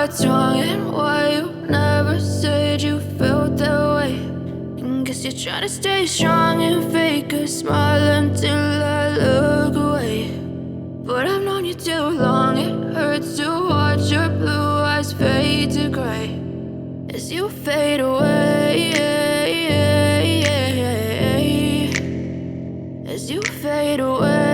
what's wrong and why you never said you felt that way. And guess you're trying to stay strong and fake a smile until I look away. But I've known you too long, it hurts to watch your blue eyes fade to gray as you fade away, as you fade away.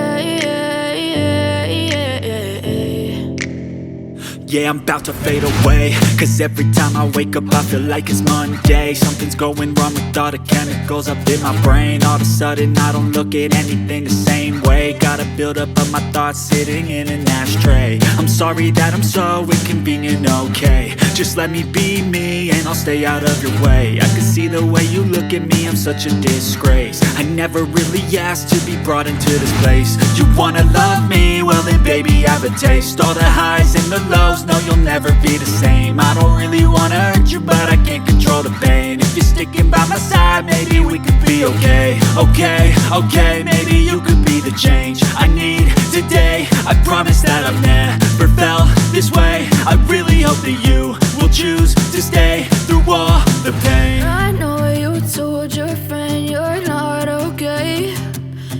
Yeah, I'm about to fade away, cause every time I wake up I feel like it's Monday. Something's going wrong with all the chemicals up in my brain. All of a sudden I don't look at anything the same way. Gotta build up of my thoughts sitting in an ashtray. I'm sorry that I'm so inconvenient, okay. Just let me be me and I'll stay out of your way. I can see the way you look at me, I'm such a disgrace. I never really asked to be brought into this place. You wanna love me? Well then baby have a taste. All the highs and the lows, no you'll never be the same. I don't really wanna hurt you but I can't control the pain. If you're sticking by my side maybe we could be okay. Okay, maybe you could be the change I need today. I promise that I've never felt this way. I really hope that you will choose to stay through all the pain. I know you told your friend you're not okay,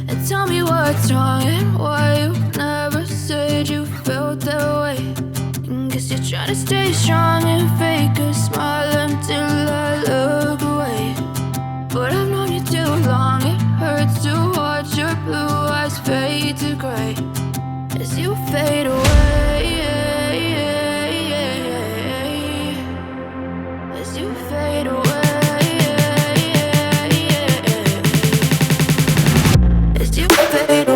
and tell me what's wrong and why you never said you felt that way. And guess you're trying to stay strong and fake a smile until I look away. But I've known you too long, it hurts to watch your blue eyes fade to gray as you fade away, as you fade away. As you fade away.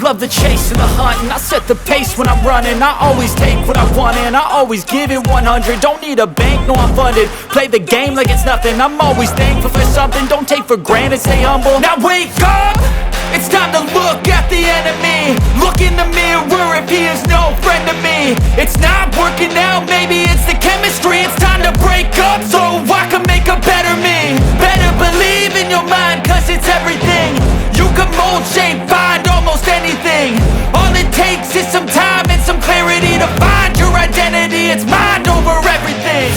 Love the chase and the hunt, and I set the pace when I'm running. I always take what I want and I always give it 100. Don't need a bank, no I'm funded. Play the game like it's nothing. I'm always thankful for something. Don't take for granted, stay humble. Now wake up! It's time to look at the enemy. Look in the mirror if he is no friend to me. It's not working out, maybe it's the chemistry. It's time to break up so I can make a better me. Better believe in your mind, cause it's everything. You can mold, shape, find almost anything. All it takes is some time and some clarity to find your identity. It's mind over everything.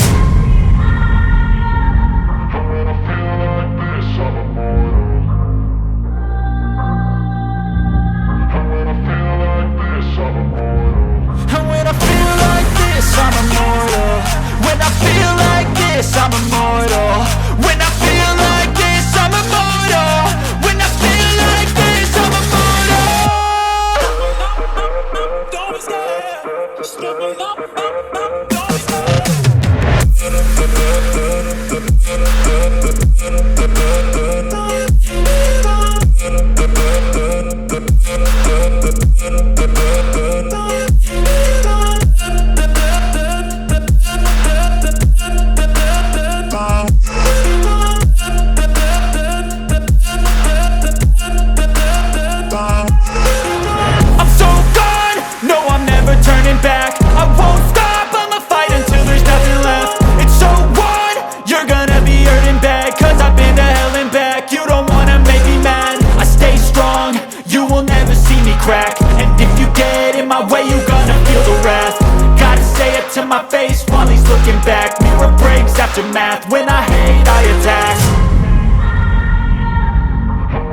aftermath. When I hate, I attack.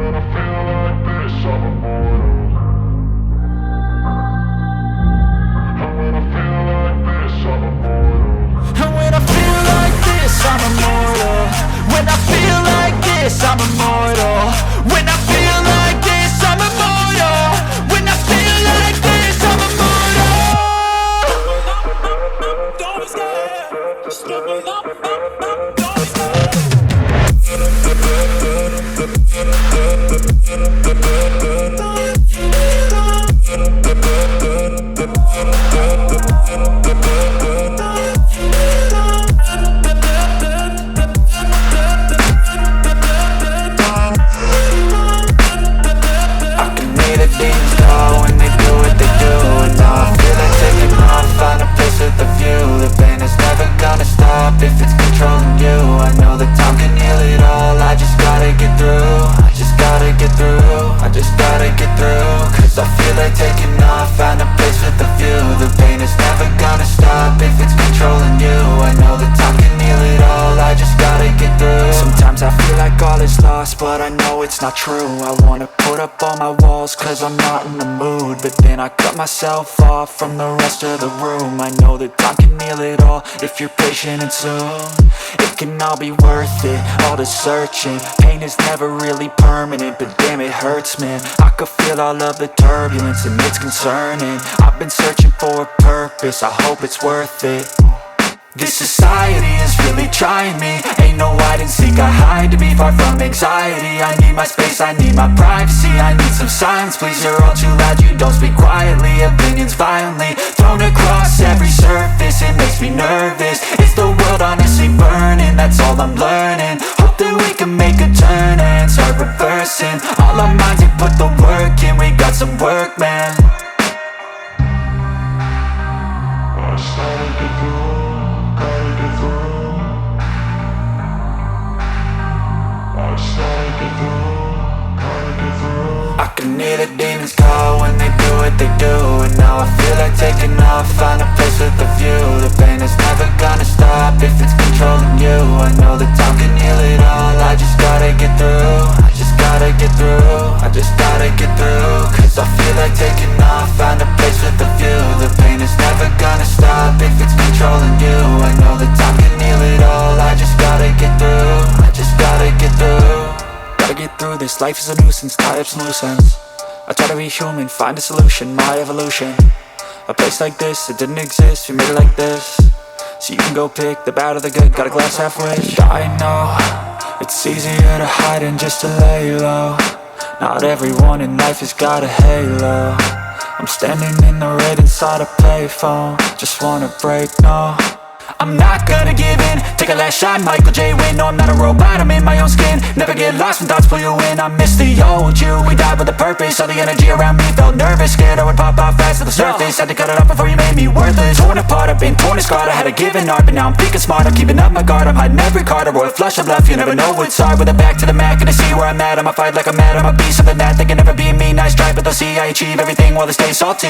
When I feel like this, I'm immortal. When I feel like this, I'm immortal. And when I feel like this, I'm immortal. When I feel like this, I'm immortal. When I feel like this, I'm immortal. When I feel like this, I'm immortal. Don't be scared. Just level up. Don't be scared. If it's controlling you, I know that time can heal it all. I just gotta get through, I just gotta get through, I just gotta get through. Cause I feel like taking off, find a place with a view. The pain is never gonna stop if it's controlling you. I know that time can heal it all, I just gotta get through. Sometimes I feel like all is lost, but I know it's not true. I wanna put up all my walls cause I'm not in the mood, but then I cut myself off from the rest of the room. I know that time can heal it all if you're patient and soon it can all be worth it, all the searching. Pain is never really permanent, but damn it hurts, man. I could feel all of the turbulence and it's concerning. I've been searching for a purpose, I hope it's worth it. This society is really trying me. Ain't no hide and seek, I hide to be far from anxiety. I need my space, I need my privacy. I need some silence, please, you're all too loud. You don't speak quietly, opinions violently thrown across every surface. It makes me nervous, is the world honestly burning? That's all I'm learning. Hope that we can make a turn and start reversing. All our minds, we put the work in, we got some work, man. I started to grow, gotta get through. I started to grow, gotta get through. I can hear the demons call when they do what they do. And now I feel like taking off, find a place with a view. The pain is never gonna stop if it's controlling you. I know that time can heal it all, I just gotta get through. I just gotta get through, I just gotta get through. Cause I feel like taking off, find a place with a view. The pain is never gonna stop if it's controlling you. I know that time can heal it all, I just gotta get through. I just gotta get through. Gotta get through this, life is a nuisance, tie up some loose ends. I try to be human, find a solution, my evolution. A place like this, it didn't exist, we made it like this. So you can go pick the bad or the good, got a glass halfway. I know, it's easier to hide than just to lay low. Not everyone in life has got a halo. I'm standing in the red inside a payphone. Just wanna break, no, I'm not gonna give in. Take a last shot, Michael J. Win. No, I'm not a robot, I'm in my own skin. Never get lost when thoughts pull you in. I miss the old you, we died with a purpose. All the energy around me felt nervous, scared I would pop off fast to the surface. Had to cut it off before you made me worthless. Torn apart, I've been torn and scarred. I had a given art, but now I'm thinking smart. I'm keeping up my guard, I'm hiding every card. A royal flush of love, you never know what's hard. With a back to the mat, gonna see where I'm at. I'ma fight like I'm mad, I'ma be something that they can never be me. Nice try, but they'll see I achieve everything while they stay salty.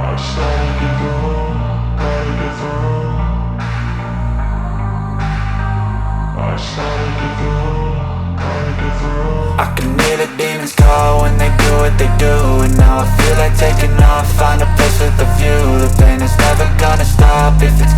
I started to grow, gotta get through. I started to grow, gotta get through. I can hear the demons call when they do what they do. And now I feel like taking off, find a place with a view. The pain is never gonna stop if it's